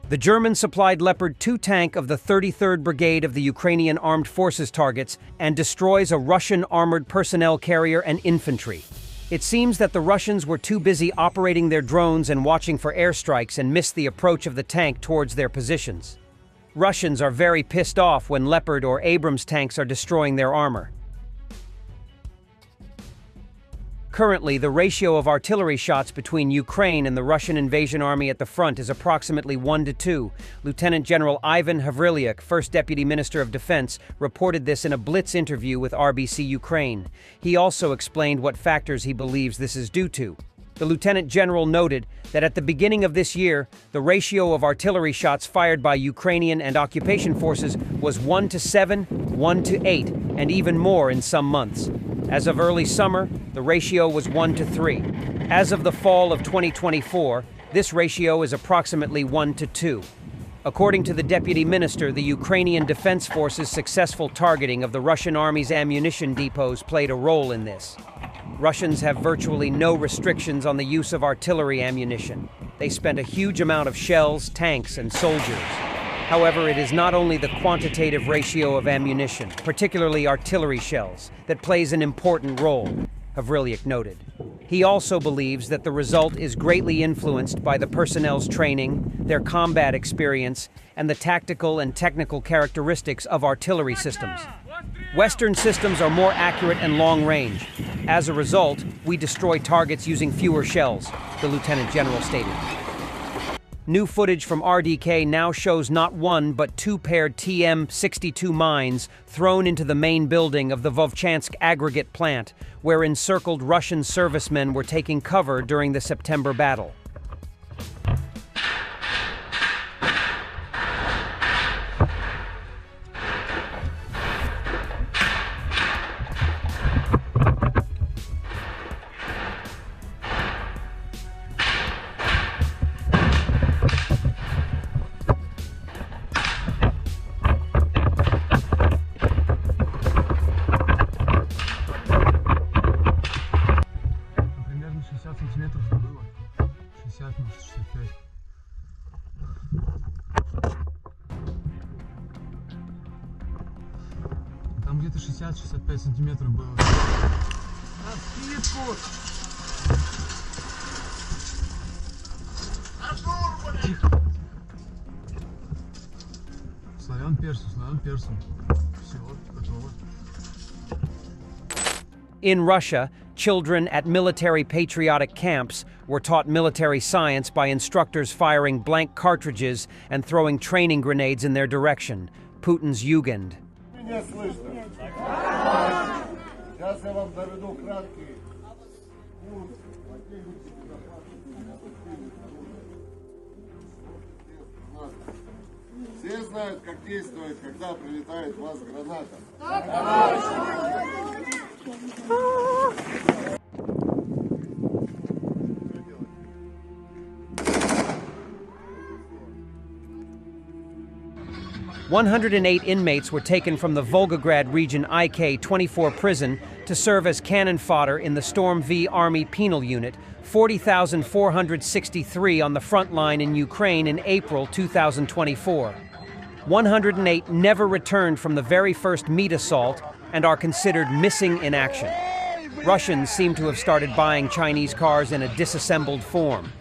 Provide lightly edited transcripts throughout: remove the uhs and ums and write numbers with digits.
The German-supplied Leopard-2 tank of the 33rd Brigade of the Ukrainian Armed Forces targets and destroys a Russian armored personnel carrier and infantry. It seems that the Russians were too busy operating their drones and watching for airstrikes and missed the approach of the tank towards their positions. Russians are very pissed off when Leopard or Abrams tanks are destroying their armor. Currently, the ratio of artillery shots between Ukraine and the Russian invasion army at the front is approximately 1-2. Lieutenant General Ivan Havrilyuk, First Deputy Minister of Defense, reported this in a Blitz interview with RBC Ukraine. He also explained what factors he believes this is due to. The Lieutenant General noted that at the beginning of this year, the ratio of artillery shots fired by Ukrainian and occupation forces was 1-7, 1-8, and even more in some months. As of early summer, the ratio was 1-3. As of the fall of 2024, this ratio is approximately 1-2. According to the Deputy Minister, the Ukrainian Defense Forces' successful targeting of the Russian Army's ammunition depots played a role in this. Russians have virtually no restrictions on the use of artillery ammunition. They spent a huge amount of shells, tanks, and soldiers. However, it is not only the quantitative ratio of ammunition, particularly artillery shells, that plays an important role, Havrilyuk noted. He also believes that the result is greatly influenced by the personnel's training, their combat experience, and the tactical and technical characteristics of artillery systems. Western systems are more accurate and long-range. As a result, we destroy targets using fewer shells, the Lieutenant General stated. New footage from RDK now shows not one but two paired TM-62 mines thrown into the main building of the Vovchansk aggregate plant, where encircled Russian servicemen were taking cover during the September battle. Сантиметров было. 60, может, 65. Там где-то 60-65 сантиметров было. На скидку! Тихо. Славян персу. Все, готово. In Russia, children at military patriotic camps were taught military science by instructors firing blank cartridges and throwing training grenades in their direction. Putin's Jugend. Все знают, как действовать, когда прилетает в вас граната. 108 inmates were taken from the Volgograd region IK-24 prison to serve as cannon fodder in the Storm V Army Penal Unit, 40,463 on the front line in Ukraine in April 2024. 108 never returned from the very first meat assault and are considered missing in action. Russians seem to have started buying Chinese cars in a disassembled form.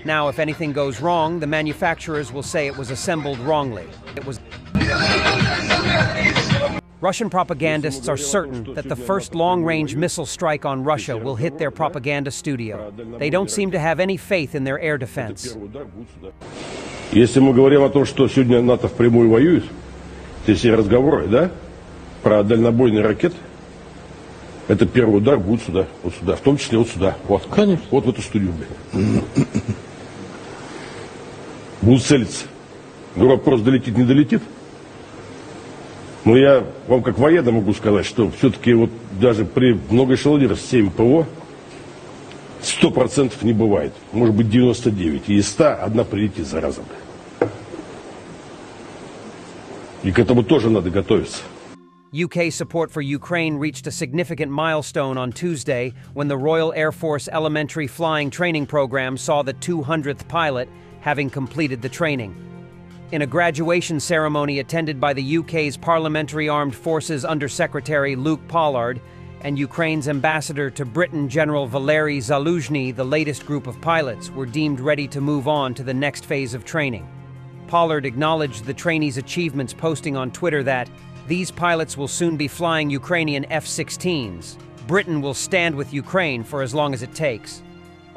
Now, if anything goes wrong, the manufacturers will say it was assembled wrongly. Russian propagandists are certain that the first long-range missile strike on Russia will hit their propaganda studio. They don't seem to have any faith in their air defense. Если мы говорим о том, что сегодня НАТО впрямую воюет, те все разговоры, да, про дальнобойные ракеты, это первый удар будет сюда, вот сюда, в том числе вот сюда, вот, конечно, вот в эту студию. Будут целиться. Говорю, вопрос долетит, не долетит. Но я вам как военно могу сказать, что все-таки вот даже при многоэшелонированном системе ПВО 100% не бывает. Может быть 99. И из 100 одна прилетит, зараза. И к этому тоже надо готовиться. UK support for Ukraine reached a significant milestone on Tuesday when the Royal Air Force Elementary Flying Training Program saw the 200th pilot having completed the training. In a graduation ceremony attended by the UK's Parliamentary Armed Forces Under-Secretary Luke Pollard and Ukraine's ambassador to Britain, General Valery Zaluzhny, the latest group of pilots were deemed ready to move on to the next phase of training. Pollard acknowledged the trainees' achievements, posting on Twitter that these pilots will soon be flying Ukrainian F-16s. Britain will stand with Ukraine for as long as it takes.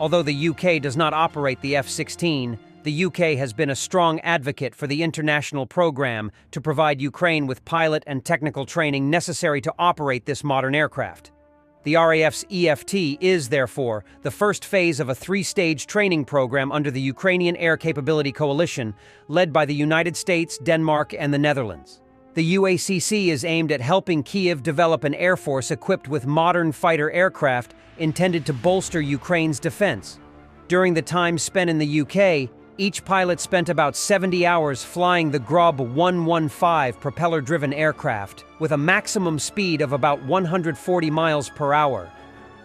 Although the UK does not operate the F-16, the UK has been a strong advocate for the international program to provide Ukraine with pilot and technical training necessary to operate this modern aircraft. The RAF's EFT is, therefore, the first phase of a three-stage training program under the Ukrainian Air Capability Coalition, led by the United States, Denmark, and the Netherlands. The UACC is aimed at helping Kyiv develop an air force equipped with modern fighter aircraft intended to bolster Ukraine's defense. During the time spent in the UK, each pilot spent about 70 hours flying the Grob 115 propeller-driven aircraft with a maximum speed of about 140 miles per hour.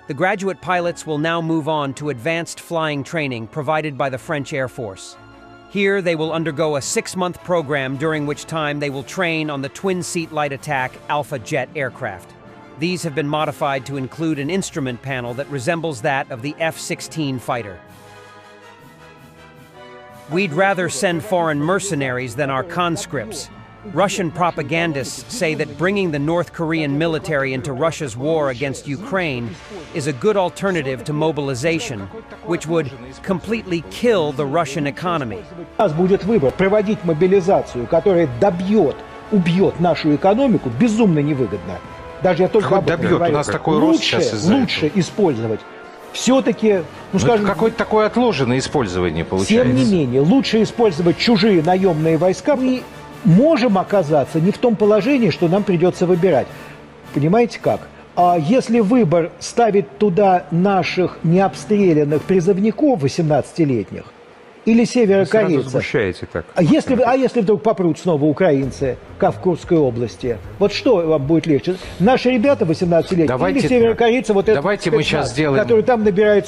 The graduate pilots will now move on to advanced flying training provided by the French Air Force. Here, they will undergo a 6-month program during which time they will train on the twin-seat light attack Alpha Jet aircraft. These have been modified to include an instrument panel that resembles that of the F-16 fighter. We'd rather send foreign mercenaries than our conscripts. Russian propagandists say that bringing the North Korean military into Russia's war against Ukraine is a good alternative to mobilization, which would completely kill the Russian economy. У нас будет выбор проводить мобилизацию, которая убьет нашу экономику, безумно невыгодно. Даже я только об этом говорю. У нас такой рост сейчас из-за этого. Лучше использовать. Все-таки, скажем, какое-то такое отложенное использование получается. Тем не менее, лучше использовать чужие наемные войска. Мы можем оказаться не в том положении, что нам придется выбирать. Понимаете как? А если выбор ставить туда наших необстрелянных призывников 18-летних или северокорейцев, так. а если вдруг попрут снова украинцы, как в Курской области, вот что вам будет легче? Наши ребята 18-летние или северокорейцы, вот это, давайте мы сейчас сделаем который там набирает